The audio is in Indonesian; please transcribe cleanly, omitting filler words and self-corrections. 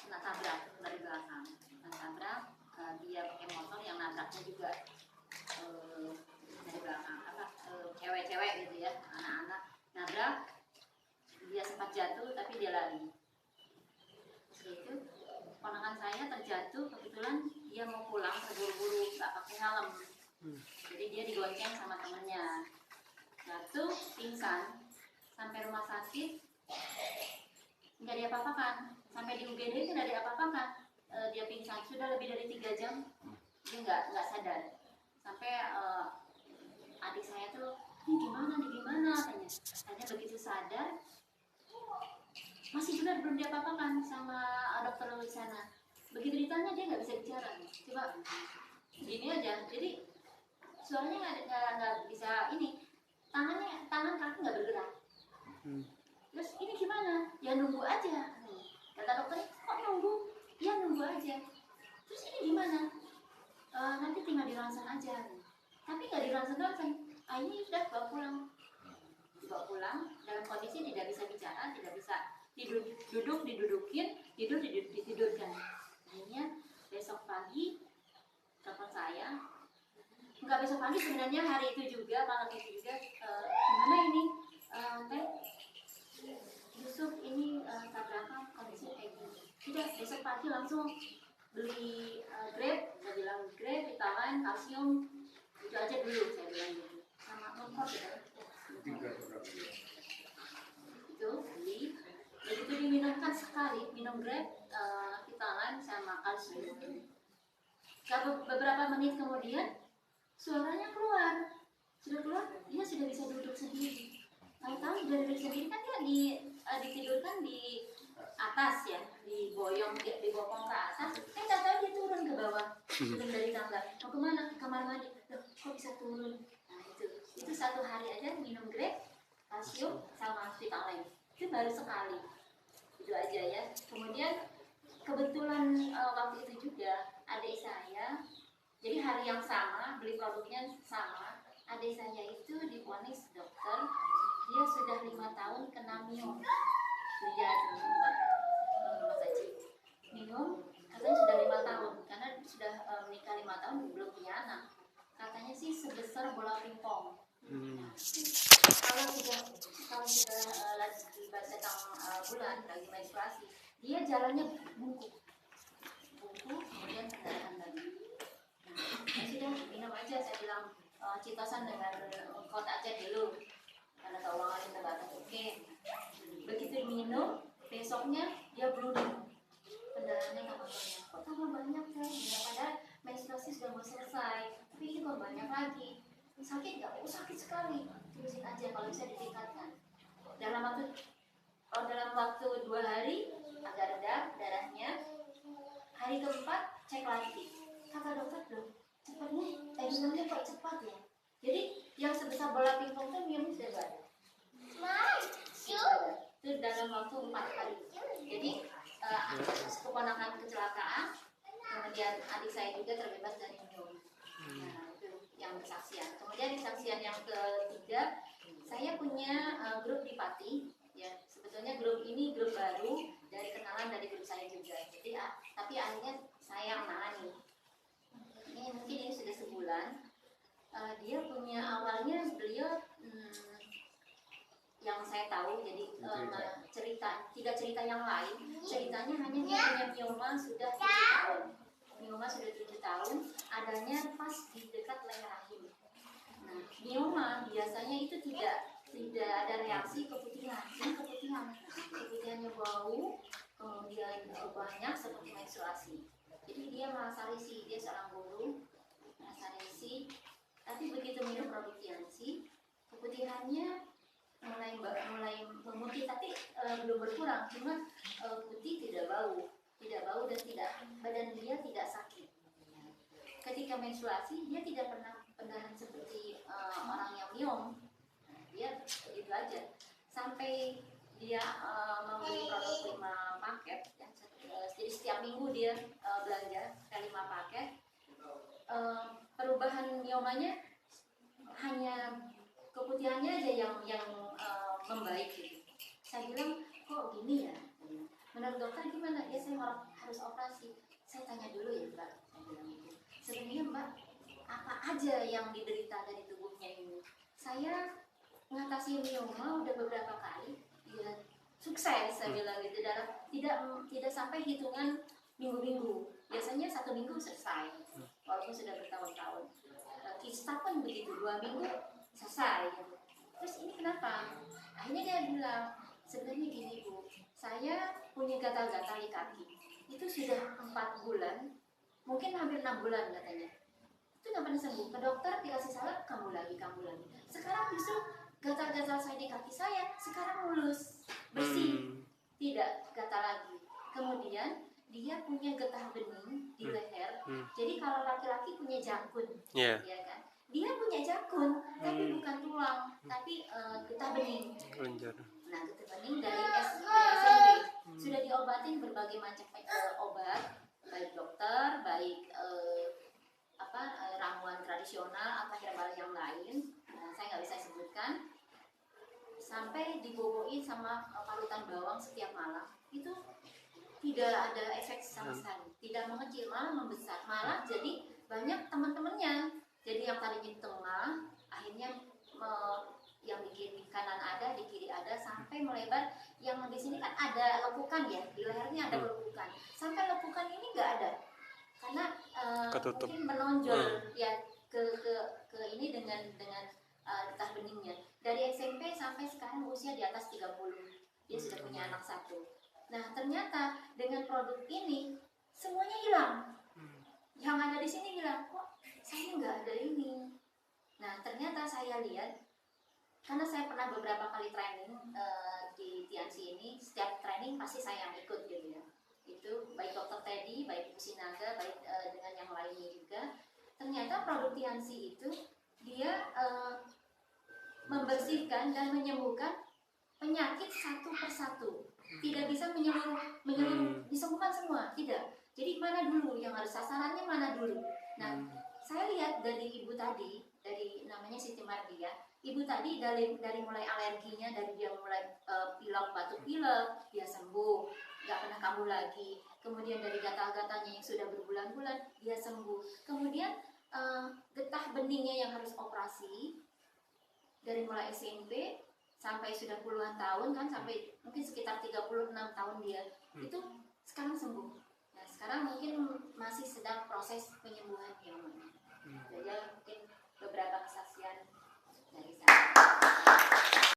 kena tabrak dari belakang, dia pakai motor yang nabraknya juga dari belakang, cewek-cewek gitu ya, anak-anak nabrak, dia sempat jatuh tapi dia lari. Terus itu ponakan saya terjatuh, kebetulan dia mau pulang terburu-buru, nggak pakai helm, jadi dia digonceng sama temennya, jatuh, pingsan, sampai rumah sakit nggak diapa-apakan, sampai di UGD itu nggak diapa-apakan. Dia pingsan sudah lebih dari 3 jam, dia nggak sadar, sampai adik saya tuh, ini gimana tanya begitu sadar masih juga belum diapa-apakan sama dokter di sana. Begitu ditanya dia nggak bisa bicara, coba gini aja, jadi suaranya nggak bisa ini, tangan kaki nggak bergerak. Terus ini gimana? Ya nunggu aja. Kata dokter, kok nunggu? Ya nunggu aja. Terus ini gimana? Nanti tinggal dirangsang aja. Tapi nggak dirangsang. Akhirnya sudah bawa pulang dalam kondisi tidak bisa bicara, tidak bisa didudukin, ditidurkan. Akhirnya besok pagi telepon saya. Enggak besok pagi sebenarnya, hari itu juga, malam itu juga, gimana ini? Teh Yusuf ini tabrakan kondisi kayak gini. Tidak, besok pagi langsung beli Grab, saya bilang Grab, vitamin, kalsium, itu aja dulu, saya bilang gitu. Sama ngekot ya. Itu beli, begitu diminumkan sekali, minum Grab, vitamin sama kalsium. Beberapa menit kemudian suaranya keluar, dia sudah bisa duduk sendiri. Tahu-tahu sudah duduk sendiri kan dia ditidurkan di atas ya, dibopong ke atas, tahu-tahu dia turun ke bawah, turun dari tangga. Mau kemana? Ke kamar mandi. Loh, kok bisa turun? Nah itu 1 hari aja minum Grab, kalsium sama vitamin. Itu baru sekali. Itu aja ya. Kemudian kebetulan waktu itu juga adik saya, jadi hari yang sama, beli produknya sama, adik saya itu divonis dokter, dia sudah 5 tahun kena miom. Dia Mas Aji minum, katanya sudah 5 tahun, karena sudah menikah 5 tahun belum punya anak. Katanya sih sebesar bola pingpong. Kalau sudah lagi sedang bulan, lagi menstruasi, dia jalannya bungkuk, kemudian kendaraan lagi. Ya sudah, minum aja, saya bilang citosan dengan kot aja dulu, karena keuangan terbatas. Oke. Begitu minum, besoknya dia bloeding, pendarahannya tambah banyak. Kok tambah banyak kan? Ya, padahal menstruasi sudah mau selesai, tapi ini kok banyak lagi. Sakit nggak? Oh sakit sekali. Terusin aja kalau bisa ditingkatkan. Dalam waktu 2 hari agak reda darahnya. Hari keempat cek lagi. Kata dokter, loh cepatnya, minumnya kok cepat ya? Jadi yang sebesar bola pingpong itu minumnya sudah nggak ada. Itu dalam waktu 4 hari. Jadi keponakan kecelakaan, kemudian adik saya juga terbebas dari minum. Nah itu yang kesaksian. Kemudian kesaksian yang ketiga, saya punya grup di Pati. Ya, sebetulnya grup ini grup baru dari kenalan dari grup saya juga. Jadi tapi akhirnya saya yang menangani. Ini mungkin ini sudah sebulan. Dia punya, awalnya beliau yang saya tahu, jadi tidak cerita yang lain, ceritanya hanya dia punya mioma sudah 7 tahun. Mioma sudah 7 tahun, adanya pas di dekat leher rahim. Nah, mioma biasanya itu tidak ada reaksi keputihan. Ini keputihannya bau, kemudian banyak seperti menstruasi. Jadi dia merasa risih, dia seorang guru, merasa risih. Tapi begitu minum produk Tiansi, keputihannya mulai memutih, tapi belum berkurang, cuma putih, tidak bau dan badan dia tidak sakit. Ketika menstruasi dia tidak pernah pendarahan seperti orang yang miom. Dia begitu aja sampai dia membeli produk 5 paket ya. Jadi setiap minggu dia belanja sekali 5 paket. Perubahan miomanya hanya keputihannya aja yang membaik gitu. Saya bilang kok gini ya? Menurut dokter gimana? Ya saya harus operasi. Saya tanya dulu ya Mbak, saya bilang gitu. Sebenarnya Mbak, apa aja yang diderita dari tubuhnya ini? Saya mengatasi mioma udah beberapa kali, ya sukses saya bilang gitu, dalam tidak sampai hitungan minggu-minggu, biasanya 1 minggu selesai, walaupun sudah bertahun-tahun. Kista pun begitu, 2 minggu selesai gitu. Terus ini kenapa? Akhirnya dia bilang, sebenarnya gini Bu, saya punya gatal-gatal di kaki itu sudah 4 bulan, mungkin hampir 6 bulan katanya, itu nggak pernah sembuh. Ke dokter dikasih salah, kambuh lagi. Sekarang justru gatal-gatal saya di kaki saya sekarang mulus, bersih, tidak gatal lagi. Kemudian dia punya getah bening di leher. Jadi kalau laki-laki punya jakun, ya kan? Dia punya jakun, tapi bukan tulang, tapi getah bening. Nah, getah bening dari SMP sudah diobatin berbagai macam obat, baik dokter, baik ramuan tradisional atau herbal yang lain, saya nggak bisa sebutkan, sampai diboboin sama parutan bawang setiap malam, itu tidak ada efek sama sekali, tidak mengecil, malah membesar, malah jadi banyak teman-temannya. Jadi yang tadi di tengah akhirnya yang di kiri kanan ada, di kiri ada, sampai melebar. Yang di sini kan ada lekukan ya, di lehernya ada lekukan, sampai lekukan ini nggak ada karena mungkin menonjol ya ke ini dengan getah beningnya. Dari SMP sampai sekarang usia di atas 30, dia sudah punya anak 1. Nah ternyata dengan produk ini semuanya hilang. Yang ada di sini bilang, kok saya nggak ada ini. Nah ternyata saya lihat, karena saya pernah beberapa kali training di Tiansi ini, setiap training pasti saya yang ikut gitu ya. Itu baik Dokter Teddy, baik Bu Sinaga, baik dengan yang lainnya juga. Ternyata produk Tiansi itu dia membersihkan dan menyembuhkan penyakit satu persatu. Tidak bisa menyeluruh disembuhkan semua, tidak. Jadi mana dulu yang harus, sasarannya mana dulu. Nah, saya lihat dari ibu tadi, dari namanya Siti Mardia, ibu tadi dari mulai alerginya, dari dia mulai pilek, batuk pilek, dia sembuh, nggak pernah kambuh lagi. Kemudian dari gatal-gatalnya yang sudah berbulan-bulan, dia sembuh. Kemudian getah beningnya yang harus operasi, dari mulai SMP sampai sudah puluhan tahun kan, sampai mungkin sekitar 36 tahun dia, itu sekarang sembuh. Nah sekarang mungkin masih sedang proses penyembuhan yang mana. Jadi mungkin beberapa kesaksian dari saya.